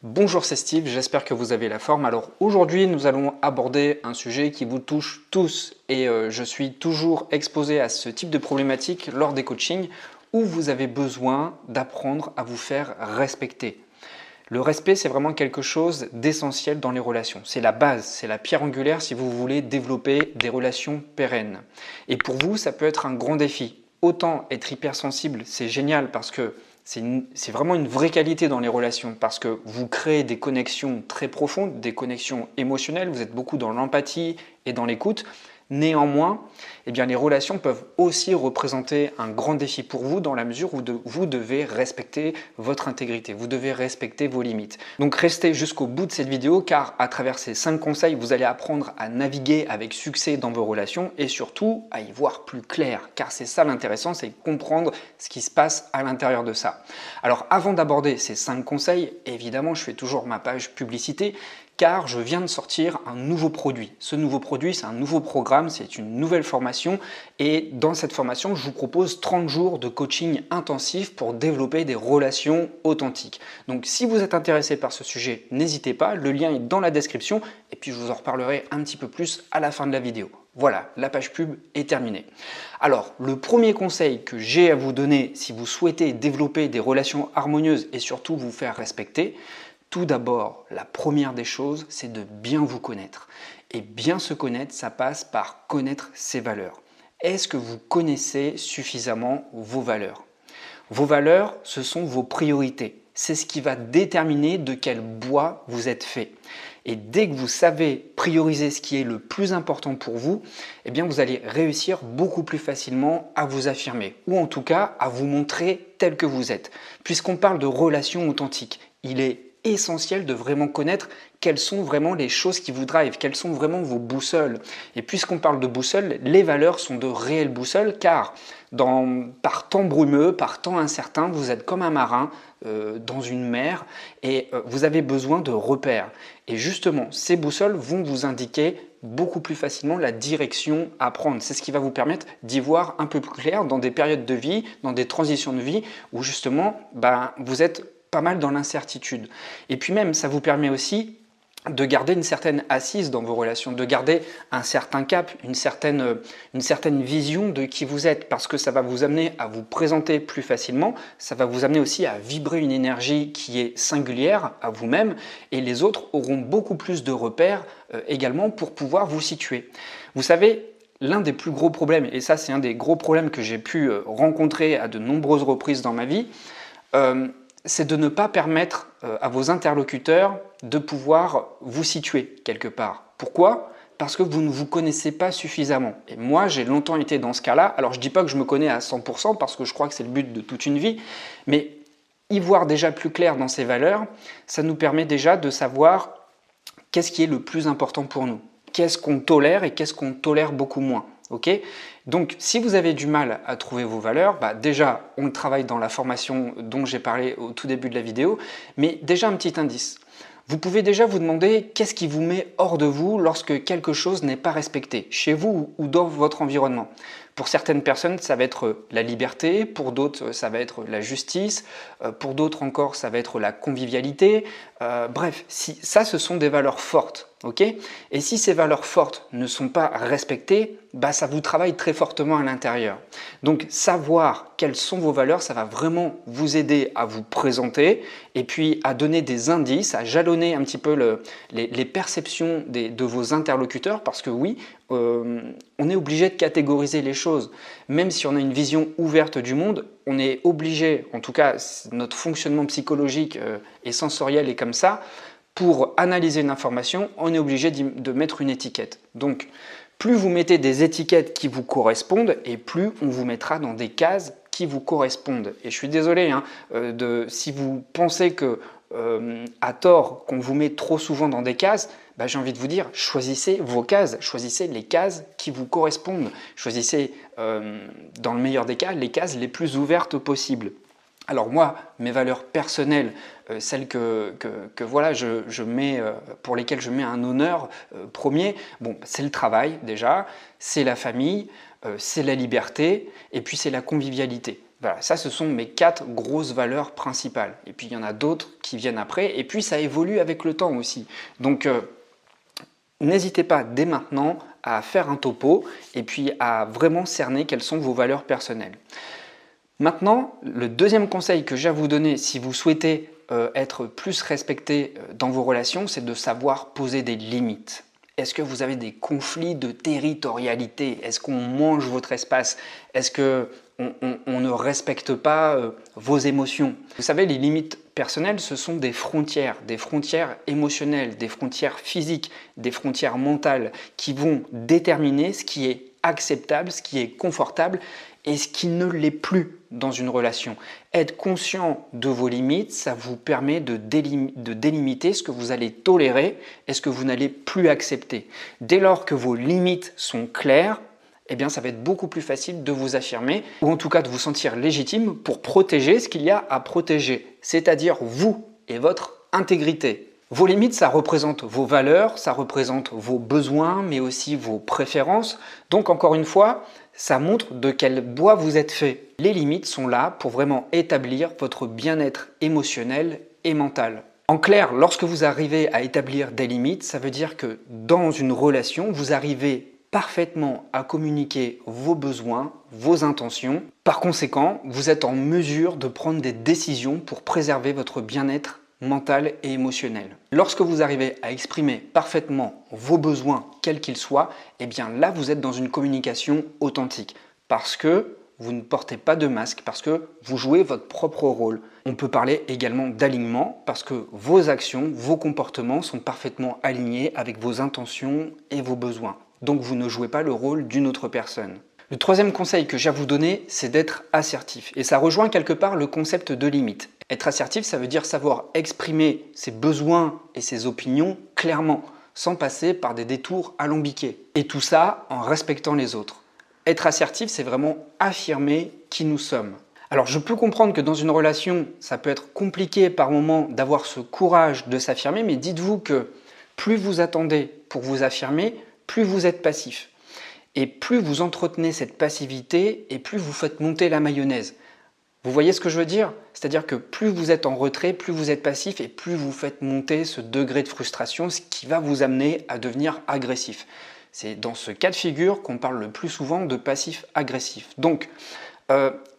Bonjour, c'est Steve, j'espère que vous avez la forme. Alors aujourd'hui, nous allons aborder un sujet qui vous touche tous et je suis toujours exposé à ce type de problématique lors des coachings où vous avez besoin d'apprendre à vous faire respecter. Le respect, c'est vraiment quelque chose d'essentiel dans les relations. C'est la base, c'est la pierre angulaire si vous voulez développer des relations pérennes. Et pour vous, ça peut être un grand défi. Autant être hypersensible, c'est génial parce que c'est vraiment une vraie qualité dans les relations parce que vous créez des connexions très profondes, des connexions émotionnelles, vous êtes beaucoup dans l'empathie et dans l'écoute. Néanmoins, eh bien, les relations peuvent aussi représenter un grand défi pour vous dans la mesure où vous devez respecter votre intégrité, vous devez respecter vos limites. Donc restez jusqu'au bout de cette vidéo car à travers ces 5 conseils, vous allez apprendre à naviguer avec succès dans vos relations et surtout à y voir plus clair car c'est ça l'intéressant, c'est comprendre ce qui se passe à l'intérieur de ça. Alors avant d'aborder ces 5 conseils, évidemment je fais toujours ma page publicité car je viens de sortir un nouveau produit. Ce nouveau produit, c'est un nouveau programme, c'est une nouvelle formation et dans cette formation, je vous propose 30 jours de coaching intensif pour développer des relations authentiques. Donc si vous êtes intéressé par ce sujet, n'hésitez pas, le lien est dans la description et puis je vous en reparlerai un petit peu plus à la fin de la vidéo. Voilà, la page pub est terminée. Alors, le premier conseil que j'ai à vous donner si vous souhaitez développer des relations harmonieuses et surtout vous faire respecter, tout d'abord, la première des choses, c'est de bien vous connaître. Et bien se connaître, ça passe par connaître ses valeurs. Est-ce que vous connaissez suffisamment vos valeurs? Vos valeurs, ce sont vos priorités. C'est ce qui va déterminer de quel bois vous êtes fait. Et dès que vous savez prioriser ce qui est le plus important pour vous, eh bien vous allez réussir beaucoup plus facilement à vous affirmer ou en tout cas à vous montrer tel que vous êtes. Puisqu'on parle de relations authentiques, il est essentiel de vraiment connaître quelles sont vraiment les choses qui vous drivent, quelles sont vraiment vos boussoles. Et puisqu'on parle de boussole, les valeurs sont de réelles boussoles car par temps brumeux, par temps incertain, vous êtes comme un marin dans une mer et vous avez besoin de repères. Et justement, ces boussoles vont vous indiquer beaucoup plus facilement la direction à prendre. C'est ce qui va vous permettre d'y voir un peu plus clair dans des périodes de vie, dans des transitions de vie où justement vous êtes pas mal dans l'incertitude. Et puis même, ça vous permet aussi de garder une certaine assise dans vos relations, de garder un certain cap, une certaine vision de qui vous êtes, parce que ça va vous amener à vous présenter plus facilement, ça va vous amener aussi à vibrer une énergie qui est singulière à vous-même, et les autres auront beaucoup plus de repères également pour pouvoir vous situer. Vous savez, l'un des plus gros problèmes, et ça c'est un des gros problèmes que j'ai pu rencontrer à de nombreuses reprises dans ma vie, c'est de ne pas permettre à vos interlocuteurs de pouvoir vous situer quelque part. Pourquoi? Parce que vous ne vous connaissez pas suffisamment. Et moi, j'ai longtemps été dans ce cas-là. Alors, je ne dis pas que je me connais à 100% parce que je crois que c'est le but de toute une vie, mais y voir déjà plus clair dans ces valeurs, ça nous permet déjà de savoir qu'est-ce qui est le plus important pour nous. Qu'est-ce qu'on tolère et qu'est-ce qu'on tolère beaucoup moins. Okay, donc, si vous avez du mal à trouver vos valeurs, déjà, on travaille dans la formation dont j'ai parlé au tout début de la vidéo, mais déjà un petit indice. Vous pouvez déjà vous demander qu'est-ce qui vous met hors de vous lorsque quelque chose n'est pas respecté, chez vous ou dans votre environnement. Pour certaines personnes, ça va être la liberté, pour d'autres, ça va être la justice, pour d'autres encore, ça va être la convivialité. Bref, ça, ce sont des valeurs fortes. Okay, et si ces valeurs fortes ne sont pas respectées, ça vous travaille très fortement à l'intérieur. Donc savoir quelles sont vos valeurs, ça va vraiment vous aider à vous présenter et puis à donner des indices, à jalonner un petit peu les perceptions de vos interlocuteurs parce que oui, on est obligé de catégoriser les choses. Même si on a une vision ouverte du monde, on est obligé, en tout cas notre fonctionnement psychologique et sensoriel est comme ça, pour analyser une information, on est obligé de mettre une étiquette. Donc, plus vous mettez des étiquettes qui vous correspondent et plus on vous mettra dans des cases qui vous correspondent. Et je suis désolé, si vous pensez que, à tort qu'on vous met trop souvent dans des cases, j'ai envie de vous dire, choisissez vos cases, choisissez les cases qui vous correspondent. Choisissez, dans le meilleur des cas, les cases les plus ouvertes possibles. Alors moi, mes valeurs personnelles, celles voilà, pour lesquelles je mets un honneur premier, c'est le travail déjà, c'est la famille, c'est la liberté et puis c'est la convivialité. Voilà, ça ce sont mes 4 grosses valeurs principales. Et puis il y en a d'autres qui viennent après, et puis ça évolue avec le temps aussi. Donc n'hésitez pas dès maintenant à faire un topo et puis à vraiment cerner quelles sont vos valeurs personnelles. Maintenant, le deuxième conseil que j'ai à vous donner si vous souhaitez être plus respecté dans vos relations, c'est de savoir poser des limites. Est-ce que vous avez des conflits de territorialité? Est-ce qu'on mange votre espace? Est-ce qu'on ne respecte pas vos émotions? Vous savez, les limites personnelles, ce sont des frontières émotionnelles, des frontières physiques, des frontières mentales qui vont déterminer ce qui est acceptable, ce qui est confortable et ce qui ne l'est plus dans une relation. Être conscient de vos limites, ça vous permet de délimiter ce que vous allez tolérer et ce que vous n'allez plus accepter. Dès lors que vos limites sont claires, eh bien, ça va être beaucoup plus facile de vous affirmer ou en tout cas de vous sentir légitime pour protéger ce qu'il y a à protéger, c'est-à-dire vous et votre intégrité. Vos limites, ça représente vos valeurs, ça représente vos besoins, mais aussi vos préférences. Donc encore une fois, ça montre de quel bois vous êtes fait. Les limites sont là pour vraiment établir votre bien-être émotionnel et mental. En clair, lorsque vous arrivez à établir des limites, ça veut dire que dans une relation, vous arrivez parfaitement à communiquer vos besoins, vos intentions. Par conséquent, vous êtes en mesure de prendre des décisions pour préserver votre bien-être mental et émotionnel. Lorsque vous arrivez à exprimer parfaitement vos besoins, quels qu'ils soient, eh bien là, vous êtes dans une communication authentique parce que vous ne portez pas de masque, parce que vous jouez votre propre rôle. On peut parler également d'alignement parce que vos actions, vos comportements sont parfaitement alignés avec vos intentions et vos besoins. Donc vous ne jouez pas le rôle d'une autre personne. Le troisième conseil que j'ai à vous donner, c'est d'être assertif. Et ça rejoint quelque part le concept de limite. Être assertif, ça veut dire savoir exprimer ses besoins et ses opinions clairement, sans passer par des détours alambiqués. Et tout ça en respectant les autres. Être assertif, c'est vraiment affirmer qui nous sommes. Alors je peux comprendre que dans une relation, ça peut être compliqué par moment d'avoir ce courage de s'affirmer, mais dites-vous que plus vous attendez pour vous affirmer, plus vous êtes passif. Et plus vous entretenez cette passivité, et plus vous faites monter la mayonnaise. Vous voyez ce que je veux dire? C'est-à-dire que plus vous êtes en retrait, plus vous êtes passif, et plus vous faites monter ce degré de frustration, ce qui va vous amener à devenir agressif. C'est dans ce cas de figure qu'on parle le plus souvent de passif-agressif. Donc,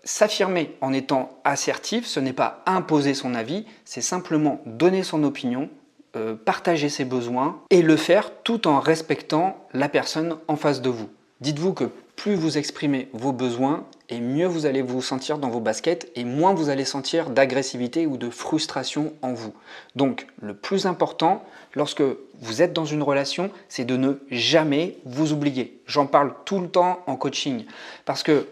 s'affirmer en étant assertif, ce n'est pas imposer son avis, c'est simplement donner son opinion, partager ses besoins et le faire tout en respectant la personne en face de vous. Dites-vous que plus vous exprimez vos besoins et mieux vous allez vous sentir dans vos baskets et moins vous allez sentir d'agressivité ou de frustration en vous. Donc le plus important lorsque vous êtes dans une relation, c'est de ne jamais vous oublier. J'en parle tout le temps en coaching parce que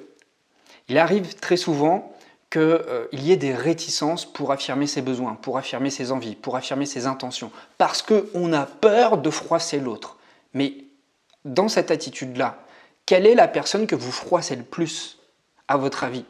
il arrive très souvent qu'il y ait des réticences pour affirmer ses besoins, pour affirmer ses envies, pour affirmer ses intentions, parce qu'on a peur de froisser l'autre. Mais dans cette attitude-là, quelle est la personne que vous froissez le plus, à votre avis?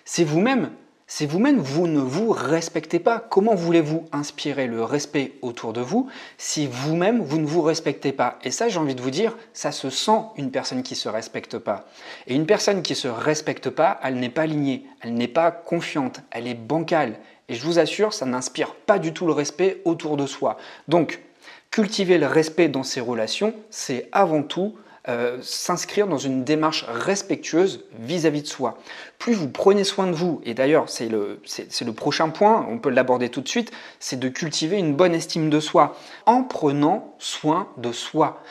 C'est vous-même. C'est vous-même, vous ne vous respectez pas. Comment voulez-vous inspirer le respect autour de vous si vous-même, vous ne vous respectez pas? Et ça, j'ai envie de vous dire, ça se sent une personne qui ne se respecte pas. Et une personne qui ne se respecte pas, elle n'est pas alignée, elle n'est pas confiante, elle est bancale. Et je vous assure, ça n'inspire pas du tout le respect autour de soi. Donc, cultiver le respect dans ses relations, c'est avant tout s'inscrire dans une démarche respectueuse vis-à-vis de soi. Plus vous prenez soin de vous, et d'ailleurs c'est le prochain point, on peut l'aborder tout de suite, c'est de cultiver une bonne estime de soi en prenant soin de soi.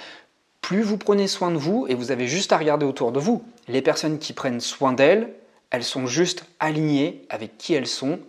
Plus vous prenez soin de vous, et vous avez juste à regarder autour de vous, les personnes qui prennent soin d'elles, elles sont juste alignées avec qui elles sont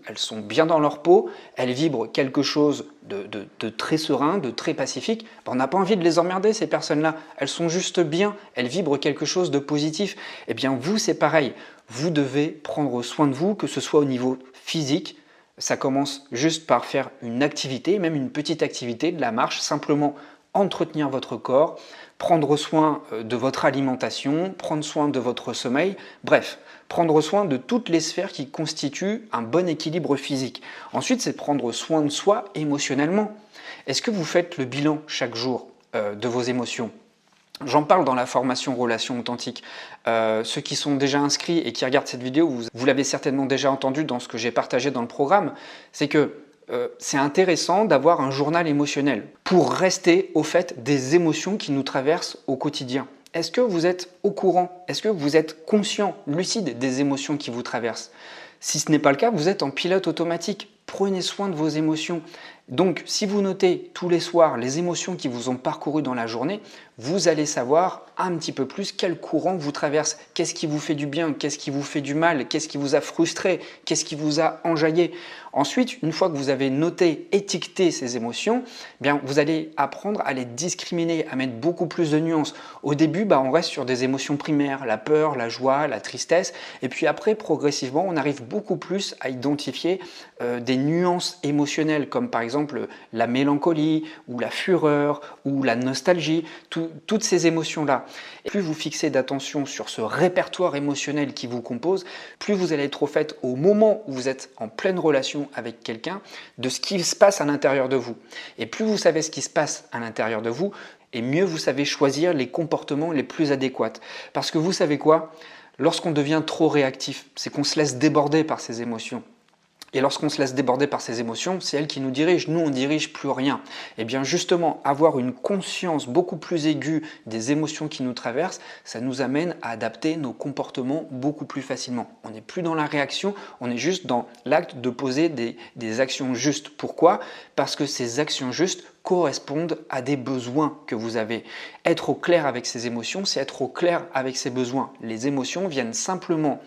bien dans leur peau, elles vibrent quelque chose de très serein, de très pacifique. On n'a pas envie de les emmerder, ces personnes-là. Elles sont juste bien, elles vibrent quelque chose de positif. Eh bien, vous, c'est pareil. Vous devez prendre soin de vous, que ce soit au niveau physique. Ça commence juste par faire une activité, même une petite activité, de la marche, simplement entretenir votre corps, prendre soin de votre alimentation, prendre soin de votre sommeil, bref, prendre soin de toutes les sphères qui constituent un bon équilibre physique. Ensuite, c'est prendre soin de soi émotionnellement. Est-ce que vous faites le bilan chaque jour de vos émotions? J'en parle dans la formation Relations authentiques. Ceux qui sont déjà inscrits et qui regardent cette vidéo, vous l'avez certainement déjà entendu dans ce que j'ai partagé dans le programme, c'est que c'est intéressant d'avoir un journal émotionnel pour rester au fait des émotions qui nous traversent au quotidien. Est-ce que vous êtes au courant? Est-ce que vous êtes conscient, lucide des émotions qui vous traversent? Si ce n'est pas le cas, vous êtes en pilote automatique. Prenez soin de vos émotions. Donc, si vous notez tous les soirs les émotions qui vous ont parcouru dans la journée, vous allez savoir un petit peu plus quel courant vous traverse, qu'est-ce qui vous fait du bien, qu'est-ce qui vous fait du mal, qu'est-ce qui vous a frustré, qu'est-ce qui vous a enjaillé. Ensuite, une fois que vous avez noté, étiqueté ces émotions, eh bien, vous allez apprendre à les discriminer, à mettre beaucoup plus de nuances. Au début, on reste sur des émotions primaires, la peur, la joie, la tristesse, et puis après, progressivement, on arrive beaucoup plus à identifier des nuances émotionnelles, comme par exemple la mélancolie, ou la fureur, ou la nostalgie, toutes ces émotions-là. Et plus vous fixez d'attention sur ce répertoire émotionnel qui vous compose, plus vous allez être au fait au moment où vous êtes en pleine relation avec quelqu'un de ce qui se passe à l'intérieur de vous. Et plus vous savez ce qui se passe à l'intérieur de vous, et mieux vous savez choisir les comportements les plus adéquats. Parce que vous savez quoi? Lorsqu'on devient trop réactif, c'est qu'on se laisse déborder par ses émotions. Et lorsqu'on se laisse déborder par ses émotions, c'est elles qui nous dirigent. Nous, on ne dirige plus rien. Et bien justement, avoir une conscience beaucoup plus aiguë des émotions qui nous traversent, ça nous amène à adapter nos comportements beaucoup plus facilement. On n'est plus dans la réaction, on est juste dans l'acte de poser des actions justes. Pourquoi? Parce que ces actions justes correspondent à des besoins que vous avez. Être au clair avec ses émotions, c'est être au clair avec ses besoins. Les émotions viennent simplement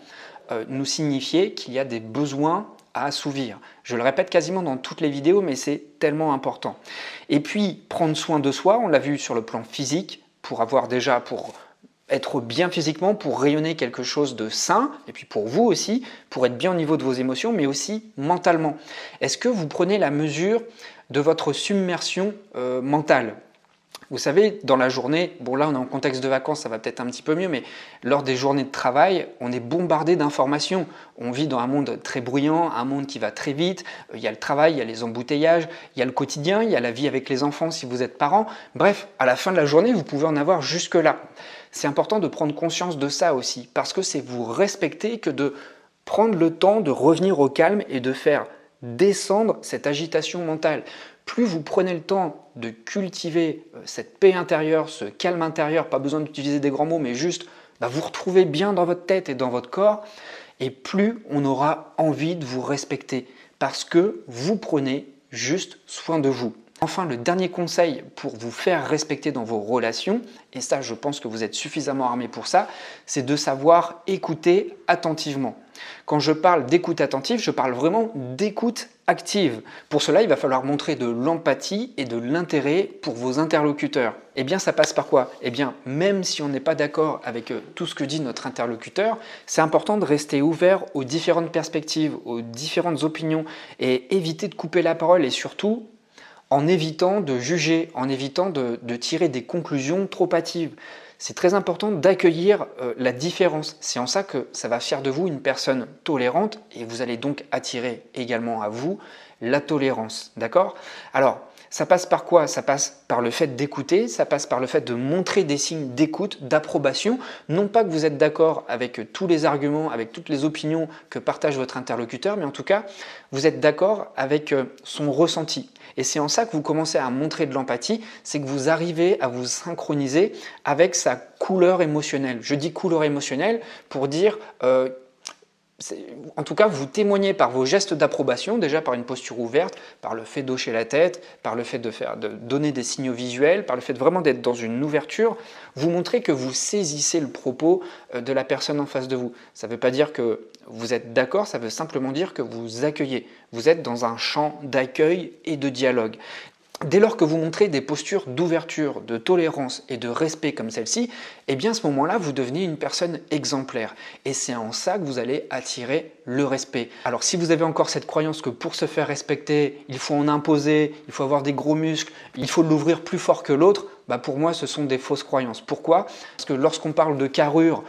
nous signifier qu'il y a des besoins à assouvir. Je le répète quasiment dans toutes les vidéos, mais c'est tellement important. Et puis, prendre soin de soi, on l'a vu sur le plan physique, pour être bien physiquement, pour rayonner quelque chose de sain, et puis pour vous aussi, pour être bien au niveau de vos émotions, mais aussi mentalement. Est-ce que vous prenez la mesure de votre submersion mentale? Vous savez, dans la journée, bon là on est en contexte de vacances, ça va peut-être un petit peu mieux, mais lors des journées de travail, on est bombardé d'informations. On vit dans un monde très bruyant, un monde qui va très vite, il y a le travail, il y a les embouteillages, il y a le quotidien, il y a la vie avec les enfants si vous êtes parent. Bref, à la fin de la journée, vous pouvez en avoir jusque-là. C'est important de prendre conscience de ça aussi, parce que c'est vous respecter que de prendre le temps de revenir au calme et de faire descendre cette agitation mentale. Plus vous prenez le temps de cultiver cette paix intérieure, ce calme intérieur, pas besoin d'utiliser des grands mots, mais juste vous retrouvez bien dans votre tête et dans votre corps, et plus on aura envie de vous respecter, parce que vous prenez juste soin de vous. Enfin, le dernier conseil pour vous faire respecter dans vos relations, et ça je pense que vous êtes suffisamment armé pour ça, c'est de savoir écouter attentivement. Quand je parle d'écoute attentive, je parle vraiment d'écoute active. Pour cela, il va falloir montrer de l'empathie et de l'intérêt pour vos interlocuteurs. Eh bien, ça passe par quoi? Eh bien, même si on n'est pas d'accord avec tout ce que dit notre interlocuteur, c'est important de rester ouvert aux différentes perspectives, aux différentes opinions et éviter de couper la parole et surtout en évitant de juger, en évitant de tirer des conclusions trop hâtives. C'est très important d'accueillir la différence. C'est en ça que ça va faire de vous une personne tolérante et vous allez donc attirer également à vous la tolérance. D'accord? Alors, ça passe par quoi? Ça passe par le fait d'écouter, ça passe par le fait de montrer des signes d'écoute, d'approbation. Non pas que vous êtes d'accord avec tous les arguments, avec toutes les opinions que partage votre interlocuteur, mais en tout cas, vous êtes d'accord avec son ressenti. Et c'est en ça que vous commencez à montrer de l'empathie, c'est que vous arrivez à vous synchroniser avec sa couleur émotionnelle. Je dis couleur émotionnelle pour dire... en tout cas, vous témoignez par vos gestes d'approbation, déjà par une posture ouverte, par le fait d'hocher la tête, par le fait de donner des signaux visuels, par le fait vraiment d'être dans une ouverture, vous montrez que vous saisissez le propos de la personne en face de vous. Ça ne veut pas dire que vous êtes d'accord, ça veut simplement dire que vous accueillez. Vous êtes dans un champ d'accueil et de dialogue. Dès lors que vous montrez des postures d'ouverture, de tolérance et de respect comme celle-ci, eh bien à ce moment-là, vous devenez une personne exemplaire. Et c'est en ça que vous allez attirer le respect. Alors si vous avez encore cette croyance que pour se faire respecter, il faut en imposer, il faut avoir des gros muscles, il faut l'ouvrir plus fort que l'autre, bah pour moi ce sont des fausses croyances. Pourquoi? Parce que lorsqu'on parle de carrure,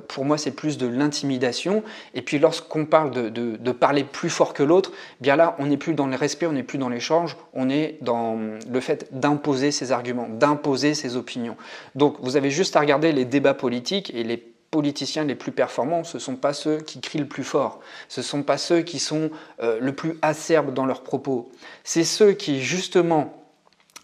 pour moi c'est plus de l'intimidation, et puis lorsqu'on parle de parler plus fort que l'autre, bien là on n'est plus dans le respect, on n'est plus dans l'échange, on est dans le fait d'imposer ses arguments, d'imposer ses opinions. Donc vous avez juste à regarder les débats politiques, et les politiciens les plus performants, ce ne sont pas ceux qui crient le plus fort, ce ne sont pas ceux qui sont le plus acerbes dans leurs propos, c'est ceux qui justement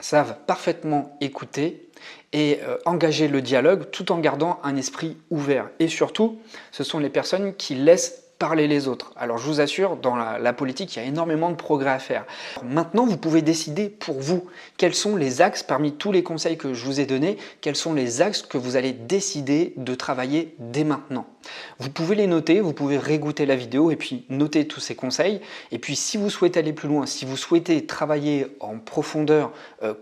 savent parfaitement écouter et engager le dialogue tout en gardant un esprit ouvert. Et surtout, ce sont les personnes qui laissent parler les autres. Alors je vous assure, dans la politique, il y a énormément de progrès à faire. Maintenant, vous pouvez décider pour vous quels sont les axes parmi tous les conseils que je vous ai donnés, quels sont les axes que vous allez décider de travailler dès maintenant. Vous pouvez les noter, vous pouvez réécouter la vidéo et puis noter tous ces conseils. Et puis si vous souhaitez aller plus loin, si vous souhaitez travailler en profondeur,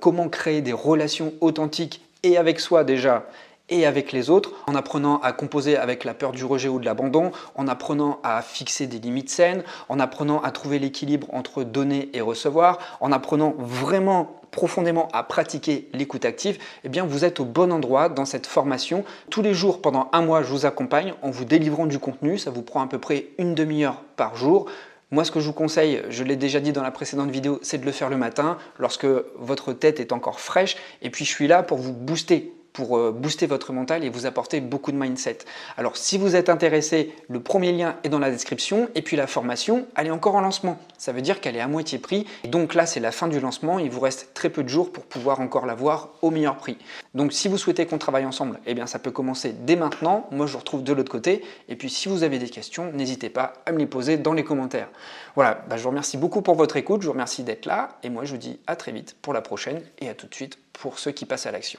comment créer des relations authentiques et avec soi déjà, et avec les autres, en apprenant à composer avec la peur du rejet ou de l'abandon, en apprenant à fixer des limites saines, en apprenant à trouver l'équilibre entre donner et recevoir, en apprenant vraiment profondément à pratiquer l'écoute active, eh bien vous êtes au bon endroit dans cette formation. Tous les jours, pendant un mois, je vous accompagne en vous délivrant du contenu. Ça vous prend à peu près une demi-heure par jour. Moi, ce que je vous conseille, je l'ai déjà dit dans la précédente vidéo, c'est de le faire le matin, lorsque votre tête est encore fraîche. Et puis, je suis là pour vous booster, pour booster votre mental et vous apporter beaucoup de mindset. Alors si vous êtes intéressé, le premier lien est dans la description, et puis la formation, elle est encore en lancement. Ça veut dire qu'elle est à moitié prix, et donc là c'est la fin du lancement, il vous reste très peu de jours pour pouvoir encore l'avoir au meilleur prix. Donc si vous souhaitez qu'on travaille ensemble, eh bien ça peut commencer dès maintenant, moi je vous retrouve de l'autre côté, et puis si vous avez des questions, n'hésitez pas à me les poser dans les commentaires. Voilà, je vous remercie beaucoup pour votre écoute, je vous remercie d'être là, et moi je vous dis à très vite pour la prochaine, et à tout de suite pour ceux qui passent à l'action.